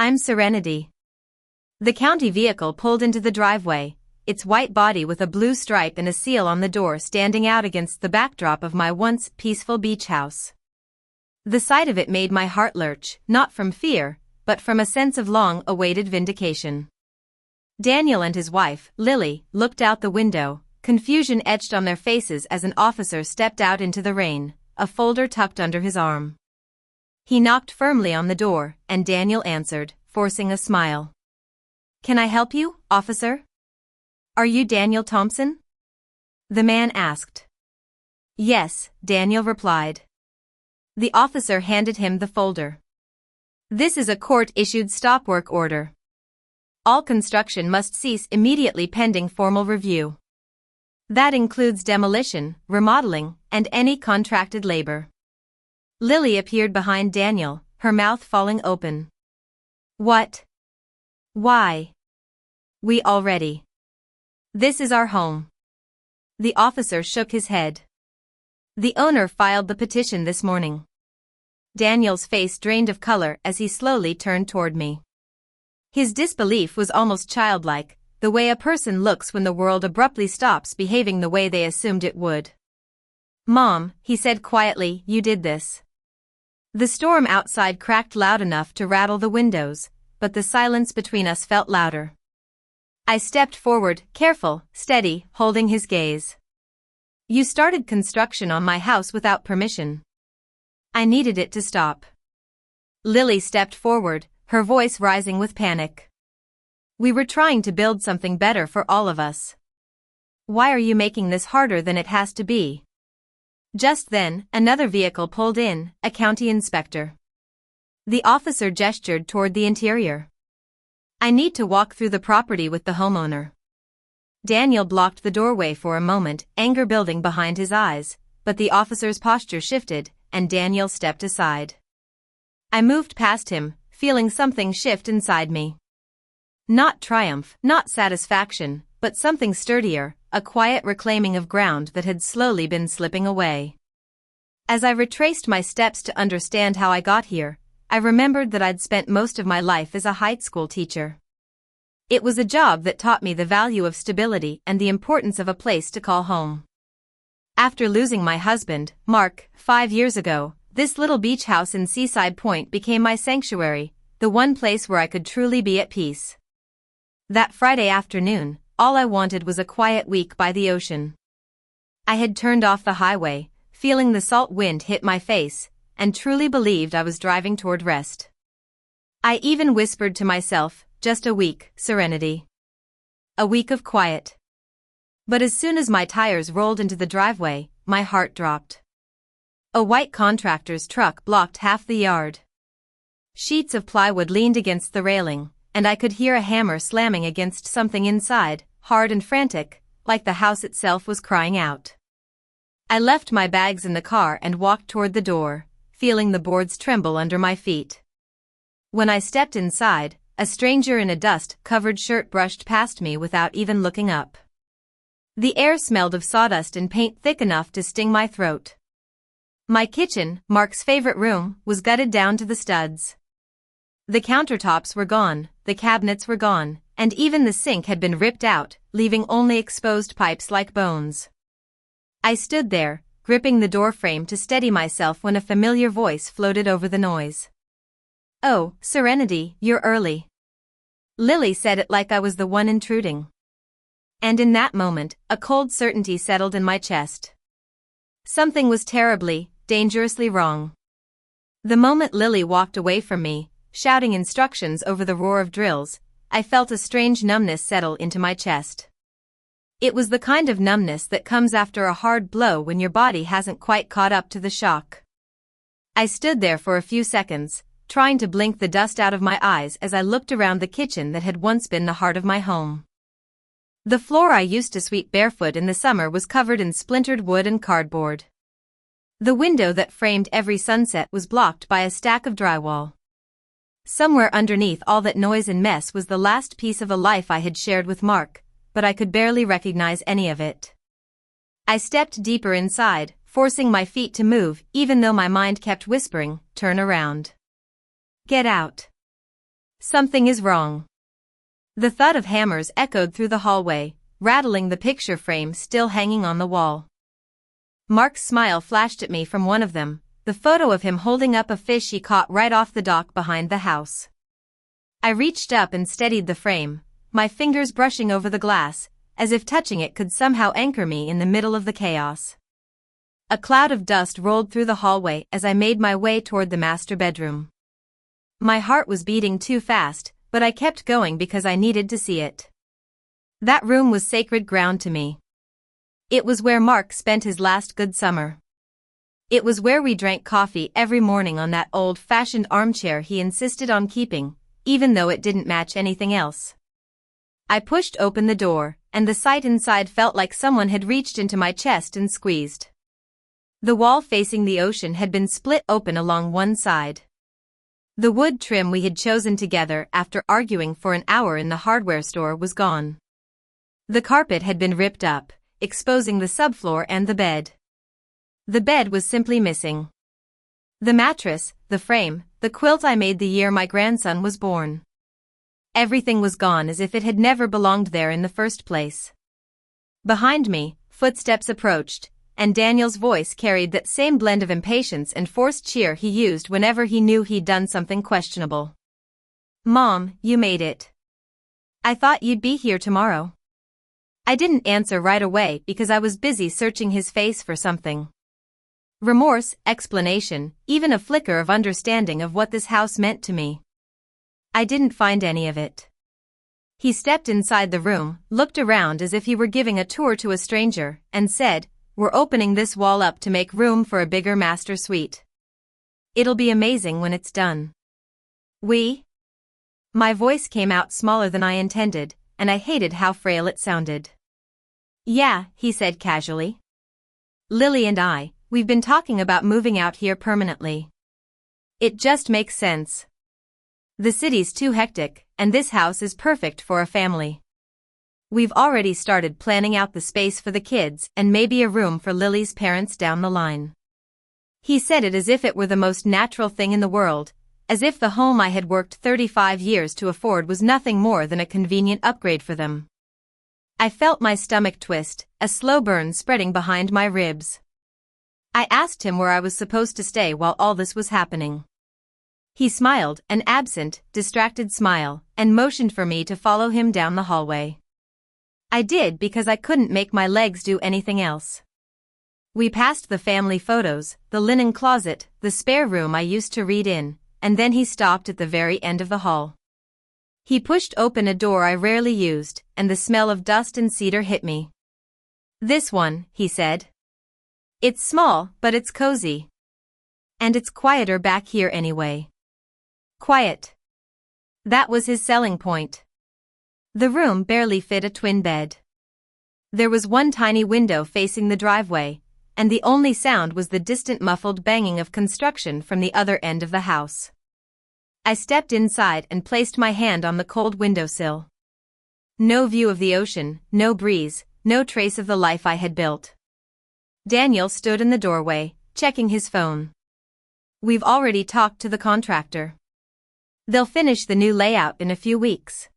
I'm Serenity. The county vehicle pulled into the driveway, its white body with a blue stripe and a seal on the door standing out against the backdrop of my once peaceful beach house. The sight of it made my heart lurch, not from fear, but from a sense of long-awaited vindication. Daniel and his wife, Lily, looked out the window, confusion etched on their faces as an officer stepped out into the rain, a folder tucked under his arm. He knocked firmly on the door, and Daniel answered, forcing a smile. "Can I help you, officer? Are you Daniel Thompson?" the man asked. "Yes," Daniel replied. The officer handed him the folder. "This is a court-issued stop work order. All construction must cease immediately pending formal review. That includes demolition, remodeling, and any contracted labor." Lily appeared behind Daniel, her mouth falling open. "What? Why? We already. This is our home." The officer shook his head. "The owner filed the petition this morning." Daniel's face drained of color as he slowly turned toward me. His disbelief was almost childlike, the way a person looks when the world abruptly stops behaving the way they assumed it would. "Mom," he said quietly, "you did this." The storm outside cracked loud enough to rattle the windows, but the silence between us felt louder. I stepped forward, careful, steady, holding his gaze. "You started construction on my house without permission. I needed it to stop." Lily stepped forward, her voice rising with panic. "We were trying to build something better for all of us. Why are you making this harder than it has to be?" Just then, another vehicle pulled in, a county inspector. The officer gestured toward the interior. "I need to walk through the property with the homeowner." Daniel blocked the doorway for a moment, anger building behind his eyes, but the officer's posture shifted, and Daniel stepped aside. I moved past him, feeling something shift inside me. Not triumph, not satisfaction, but something sturdier, a quiet reclaiming of ground that had slowly been slipping away. As I retraced my steps to understand how I got here, I remembered that I'd spent most of my life as a high school teacher. It was a job that taught me the value of stability and the importance of a place to call home. After losing my husband, Mark, 5 years ago, this little beach house in Seaside Point became my sanctuary, the one place where I could truly be at peace. That Friday afternoon, all I wanted was a quiet week by the ocean. I had turned off the highway, feeling the salt wind hit my face, and truly believed I was driving toward rest. I even whispered to myself, just a week, Serenity. A week of quiet. But as soon as my tires rolled into the driveway, my heart dropped. A white contractor's truck blocked half the yard. Sheets of plywood leaned against the railing, and I could hear a hammer slamming against something inside, hard and frantic, like the house itself was crying out. I left my bags in the car and walked toward the door, feeling the boards tremble under my feet. When I stepped inside, a stranger in a dust-covered shirt brushed past me without even looking up. The air smelled of sawdust and paint thick enough to sting my throat. My kitchen, Mark's favorite room, was gutted down to the studs. The countertops were gone, the cabinets were gone, and even the sink had been ripped out, leaving only exposed pipes like bones. I stood there, gripping the doorframe to steady myself when a familiar voice floated over the noise. "Oh, Serenity, you're early." Lily said it like I was the one intruding. And in that moment, a cold certainty settled in my chest. Something was terribly, dangerously wrong. The moment Lily walked away from me, shouting instructions over the roar of drills, I felt a strange numbness settle into my chest. It was the kind of numbness that comes after a hard blow when your body hasn't quite caught up to the shock. I stood there for a few seconds, trying to blink the dust out of my eyes as I looked around the kitchen that had once been the heart of my home. The floor I used to sweep barefoot in the summer was covered in splintered wood and cardboard. The window that framed every sunset was blocked by a stack of drywall. Somewhere underneath all that noise and mess was the last piece of a life I had shared with Mark, but I could barely recognize any of it. I stepped deeper inside, forcing my feet to move even though my mind kept whispering, "Turn around. Get out." Something is wrong. The thud of hammers echoed through the hallway, rattling the picture frame still hanging on the wall. Mark's smile flashed at me from one of them, the photo of him holding up a fish he caught right off the dock behind the house. I reached up and steadied the frame, my fingers brushing over the glass, as if touching it could somehow anchor me in the middle of the chaos. A cloud of dust rolled through the hallway as I made my way toward the master bedroom. My heart was beating too fast, but I kept going because I needed to see it. That room was sacred ground to me. It was where Mark spent his last good summer. It was where we drank coffee every morning on that old-fashioned armchair he insisted on keeping, even though it didn't match anything else. I pushed open the door, and the sight inside felt like someone had reached into my chest and squeezed. The wall facing the ocean had been split open along one side. The wood trim we had chosen together after arguing for an hour in the hardware store was gone. The carpet had been ripped up, exposing the subfloor and the bed. The bed was simply missing. The mattress, the frame, the quilt I made the year my grandson was born. Everything was gone as if it had never belonged there in the first place. Behind me, footsteps approached, and Daniel's voice carried that same blend of impatience and forced cheer he used whenever he knew he'd done something questionable. "Mom, you made it. I thought you'd be here tomorrow." I didn't answer right away because I was busy searching his face for something. Remorse, explanation, even a flicker of understanding of what this house meant to me. I didn't find any of it. He stepped inside the room, looked around as if he were giving a tour to a stranger, and said, "We're opening this wall up to make room for a bigger master suite. It'll be amazing when it's done." "We?" My voice came out smaller than I intended, and I hated how frail it sounded. "Yeah," he said casually. "Lily and we've been talking about moving out here permanently. It just makes sense. The city's too hectic, and this house is perfect for a family. We've already started planning out the space for the kids and maybe a room for Lily's parents down the line." He said it as if it were the most natural thing in the world, as if the home I had worked 35 years to afford was nothing more than a convenient upgrade for them. I felt my stomach twist, a slow burn spreading behind my ribs. I asked him where I was supposed to stay while all this was happening. He smiled, an absent, distracted smile, and motioned for me to follow him down the hallway. I did because I couldn't make my legs do anything else. We passed the family photos, the linen closet, the spare room I used to read in, and then he stopped at the very end of the hall. He pushed open a door I rarely used, and the smell of dust and cedar hit me. "This one," he said. "It's small, but it's cozy. And it's quieter back here anyway." Quiet. That was his selling point. The room barely fit a twin bed. There was one tiny window facing the driveway, and the only sound was the distant muffled banging of construction from the other end of the house. I stepped inside and placed my hand on the cold windowsill. No view of the ocean, no breeze, no trace of the life I had built. Daniel stood in the doorway, checking his phone. "We've already talked to the contractor. They'll finish the new layout in a few weeks.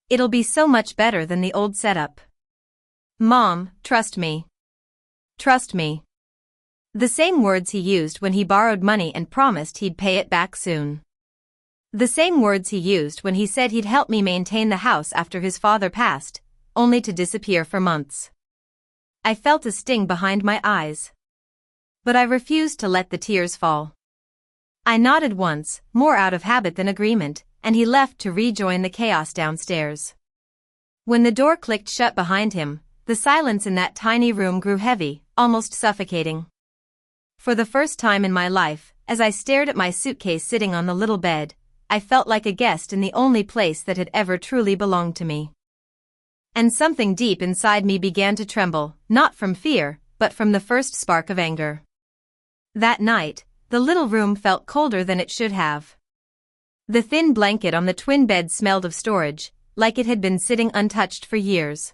It'll be so much better than the old setup. Mom, trust me. Trust me." The same words he used when he borrowed money and promised he'd pay it back soon. The same words he used when he said he'd help me maintain the house after his father passed, only to disappear for months. I felt a sting behind my eyes. But I refused to let the tears fall. I nodded once, more out of habit than agreement, and he left to rejoin the chaos downstairs. When the door clicked shut behind him, the silence in that tiny room grew heavy, almost suffocating. For the first time in my life, as I stared at my suitcase sitting on the little bed, I felt like a guest in the only place that had ever truly belonged to me. And something deep inside me began to tremble, not from fear, but from the first spark of anger. That night, the little room felt colder than it should have. The thin blanket on the twin bed smelled of storage, like it had been sitting untouched for years.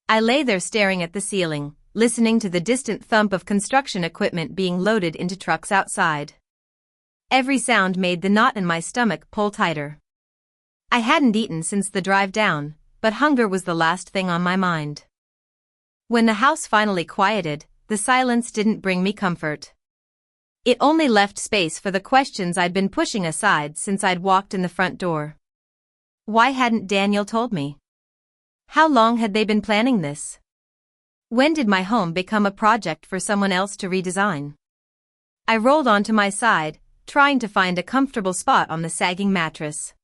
I lay there staring at the ceiling, listening to the distant thump of construction equipment being loaded into trucks outside. Every sound made the knot in my stomach pull tighter. I hadn't eaten since the drive down, but hunger was the last thing on my mind. When the house finally quieted, the silence didn't bring me comfort. It only left space for the questions I'd been pushing aside since I'd walked in the front door. Why hadn't Daniel told me? How long had they been planning this? When did my home become a project for someone else to redesign? I rolled onto my side, trying to find a comfortable spot on the sagging mattress.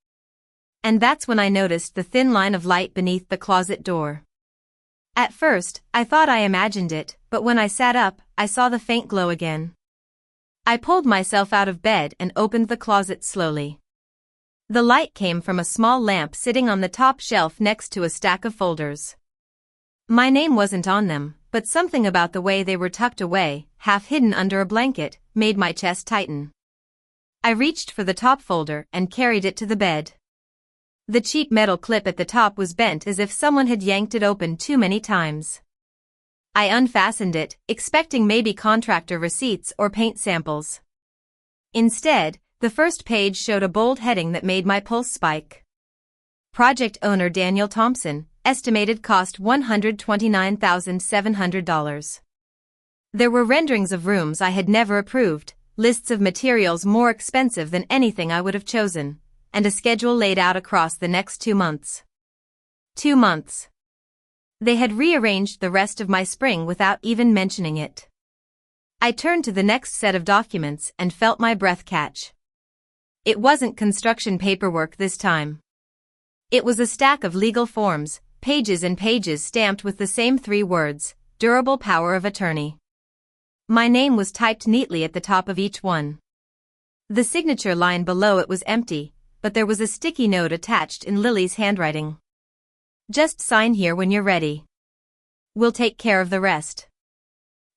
And that's when I noticed the thin line of light beneath the closet door. At first, I thought I imagined it, but when I sat up, I saw the faint glow again. I pulled myself out of bed and opened the closet slowly. The light came from a small lamp sitting on the top shelf next to a stack of folders. My name wasn't on them, but something about the way they were tucked away, half hidden under a blanket, made my chest tighten. I reached for the top folder and carried it to the bed. The cheap metal clip at the top was bent as if someone had yanked it open too many times. I unfastened it, expecting maybe contractor receipts or paint samples. Instead, the first page showed a bold heading that made my pulse spike. Project owner Daniel Thompson, estimated cost $129,700. There were renderings of rooms I had never approved, lists of materials more expensive than anything I would have chosen, and a schedule laid out across the next 2 months. 2 months. They had rearranged the rest of my spring without even mentioning it. I turned to the next set of documents and felt my breath catch. It wasn't construction paperwork this time. It was a stack of legal forms, pages and pages stamped with the same 3 words, durable power of attorney. My name was typed neatly at the top of each one. The signature line below it was empty, but there was a sticky note attached in Lily's handwriting. Just sign here when you're ready. We'll take care of the rest.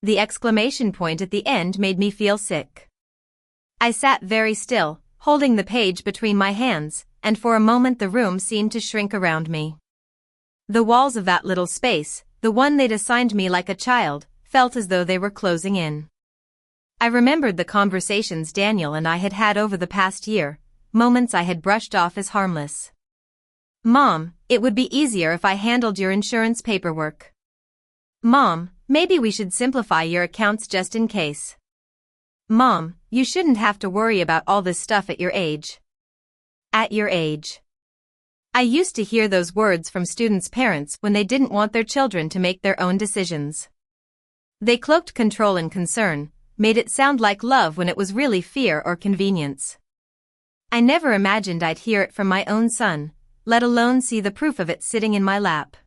The exclamation point at the end made me feel sick. I sat very still, holding the page between my hands, and for a moment the room seemed to shrink around me. The walls of that little space, the one they'd assigned me like a child, felt as though they were closing in. I remembered the conversations Daniel and I had had over the past year, moments I had brushed off as harmless. Mom, it would be easier if I handled your insurance paperwork. Mom, maybe we should simplify your accounts just in case. Mom, you shouldn't have to worry about all this stuff at your age. At your age. I used to hear those words from students' parents when they didn't want their children to make their own decisions. They cloaked control and concern, made it sound like love when it was really fear or convenience. I never imagined I'd hear it from my own son, let alone see the proof of it sitting in my lap.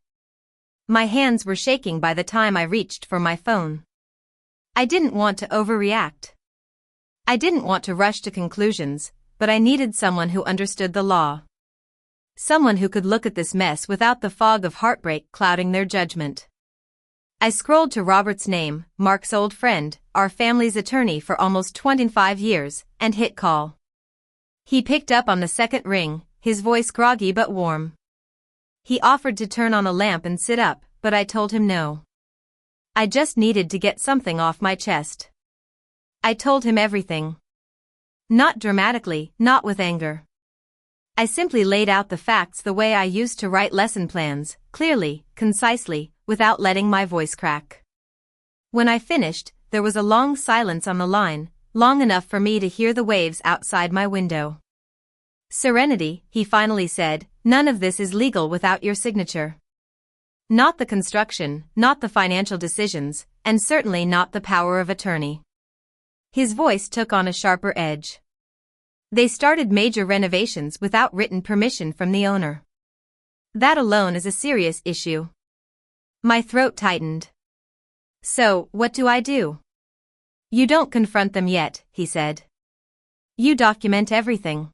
My hands were shaking by the time I reached for my phone. I didn't want to overreact. I didn't want to rush to conclusions, but I needed someone who understood the law. Someone who could look at this mess without the fog of heartbreak clouding their judgment. I scrolled to Robert's name, Mark's old friend, our family's attorney for almost 25 years, and hit call. He picked up on the second ring, his voice groggy but warm. He offered to turn on a lamp and sit up, but I told him no. I just needed to get something off my chest. I told him everything. Not dramatically, not with anger. I simply laid out the facts the way I used to write lesson plans, clearly, concisely, without letting my voice crack. When I finished, there was a long silence on the line, long enough for me to hear the waves outside my window. Serenity, he finally said, none of this is legal without your signature. Not the construction, not the financial decisions, and certainly not the power of attorney. His voice took on a sharper edge. They started major renovations without written permission from the owner. That alone is a serious issue. My throat tightened. So, what do I do? You don't confront them yet, he said. You document everything.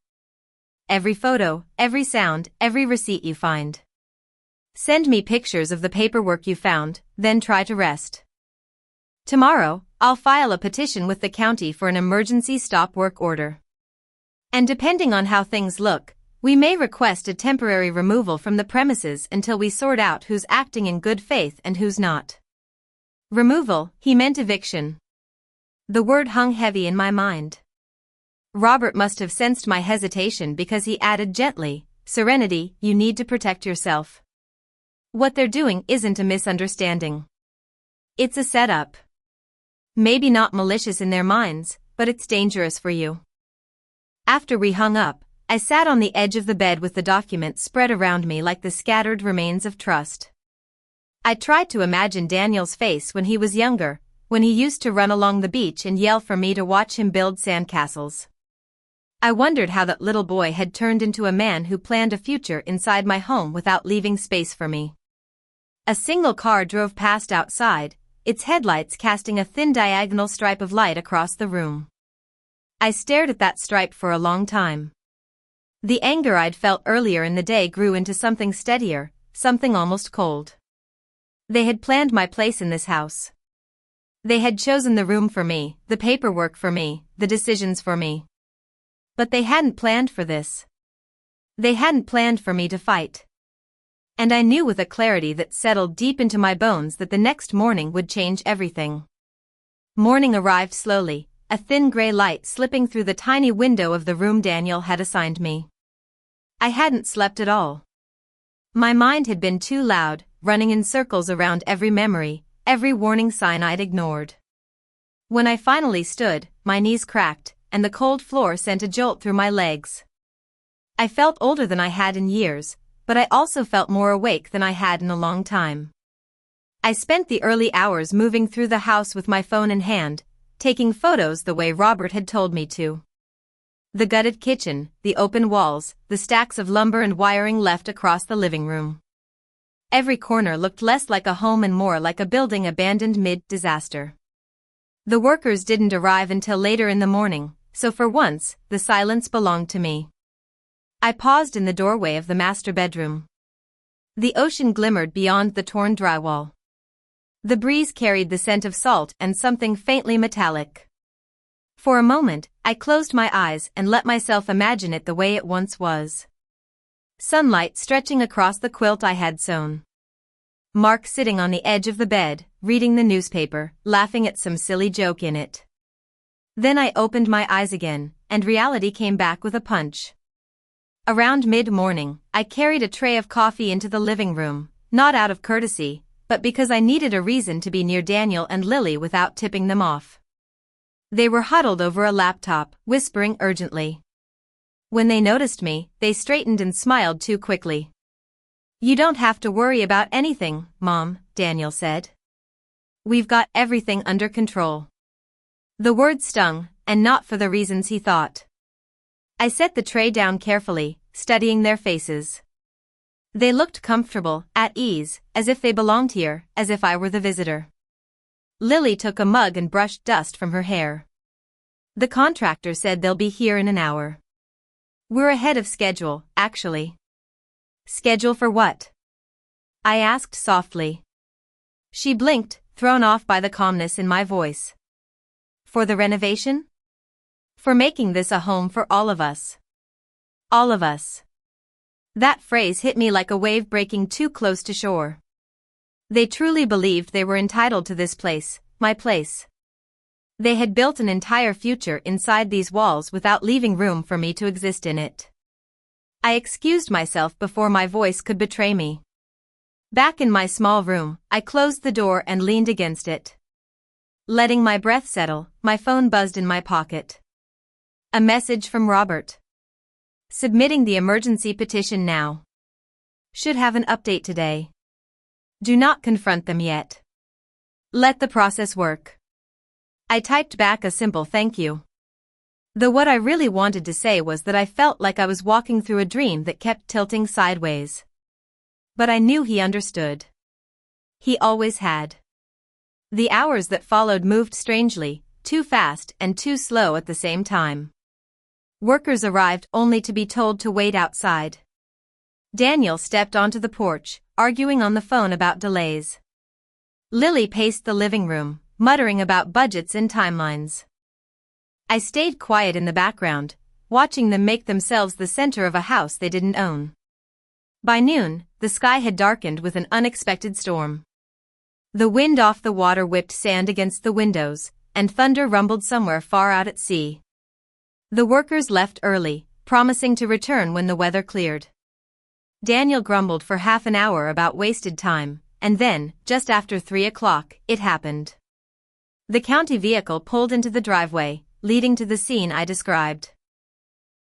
Every photo, every sound, every receipt you find. Send me pictures of the paperwork you found, then try to rest. Tomorrow, I'll file a petition with the county for an emergency stop work order. And depending on how things look, we may request a temporary removal from the premises until we sort out who's acting in good faith and who's not. Removal, he meant eviction. The word hung heavy in my mind. Robert must have sensed my hesitation because he added gently, Serenity, you need to protect yourself. What they're doing isn't a misunderstanding. It's a setup. Maybe not malicious in their minds, but it's dangerous for you. After we hung up, I sat on the edge of the bed with the document spread around me like the scattered remains of trust. I tried to imagine Daniel's face when he was younger, when he used to run along the beach and yell for me to watch him build sandcastles. I wondered how that little boy had turned into a man who planned a future inside my home without leaving space for me. A single car drove past outside, its headlights casting a thin diagonal stripe of light across the room. I stared at that stripe for a long time. The anger I'd felt earlier in the day grew into something steadier, something almost cold. They had planned my place in this house. They had chosen the room for me, the paperwork for me, the decisions for me. But they hadn't planned for this. They hadn't planned for me to fight. And I knew with a clarity that settled deep into my bones that the next morning would change everything. Morning arrived slowly, a thin gray light slipping through the tiny window of the room Daniel had assigned me. I hadn't slept at all. My mind had been too loud, running in circles around every memory, every warning sign I'd ignored. When I finally stood, my knees cracked, and the cold floor sent a jolt through my legs. I felt older than I had in years, but I also felt more awake than I had in a long time. I spent the early hours moving through the house with my phone in hand, taking photos the way Robert had told me to. The gutted kitchen, the open walls, the stacks of lumber and wiring left across the living room. Every corner looked less like a home and more like a building abandoned mid-disaster. The workers didn't arrive until later in the morning, so for once, the silence belonged to me. I paused in the doorway of the master bedroom. The ocean glimmered beyond the torn drywall. The breeze carried the scent of salt and something faintly metallic. For a moment, I closed my eyes and let myself imagine it the way it once was. Sunlight stretching across the quilt I had sewn. Mark sitting on the edge of the bed, reading the newspaper, laughing at some silly joke in it. Then I opened my eyes again, and reality came back with a punch. Around mid-morning, I carried a tray of coffee into the living room, not out of courtesy, but because I needed a reason to be near Daniel and Lily without tipping them off. They were huddled over a laptop, whispering urgently. When they noticed me, they straightened and smiled too quickly. "You don't have to worry about anything, Mom," Daniel said. "We've got everything under control." The words stung, and not for the reasons he thought. I set the tray down carefully, studying their faces. They looked comfortable, at ease, as if they belonged here, as if I were the visitor. Lily took a mug and brushed dust from her hair. "The contractor said they'll be here in an hour. We're ahead of schedule, actually." "Schedule for what?" I asked softly. She blinked, thrown off by the calmness in my voice. "For the renovation? For making this a home for all of us. All of us." That phrase hit me like a wave breaking too close to shore. They truly believed they were entitled to this place, my place. They had built an entire future inside these walls without leaving room for me to exist in it. I excused myself before my voice could betray me. Back in my small room, I closed the door and leaned against it. Letting my breath settle, my phone buzzed in my pocket. A message from Robert. "Submitting the emergency petition now. Should have an update today. Do not confront them yet. Let the process work." I typed back a simple thank you. Though what I really wanted to say was that I felt like I was walking through a dream that kept tilting sideways. But I knew he understood. He always had. The hours that followed moved strangely, too fast and too slow at the same time. Workers arrived only to be told to wait outside. Daniel stepped onto the porch, arguing on the phone about delays. Lily paced the living room, muttering about budgets and timelines. I stayed quiet in the background, watching them make themselves the center of a house they didn't own. By noon, the sky had darkened with an unexpected storm. The wind off the water whipped sand against the windows, and thunder rumbled somewhere far out at sea. The workers left early, promising to return when the weather cleared. Daniel grumbled for half an hour about wasted time, and then, just after 3 o'clock, it happened. The county vehicle pulled into the driveway, leading to the scene I described.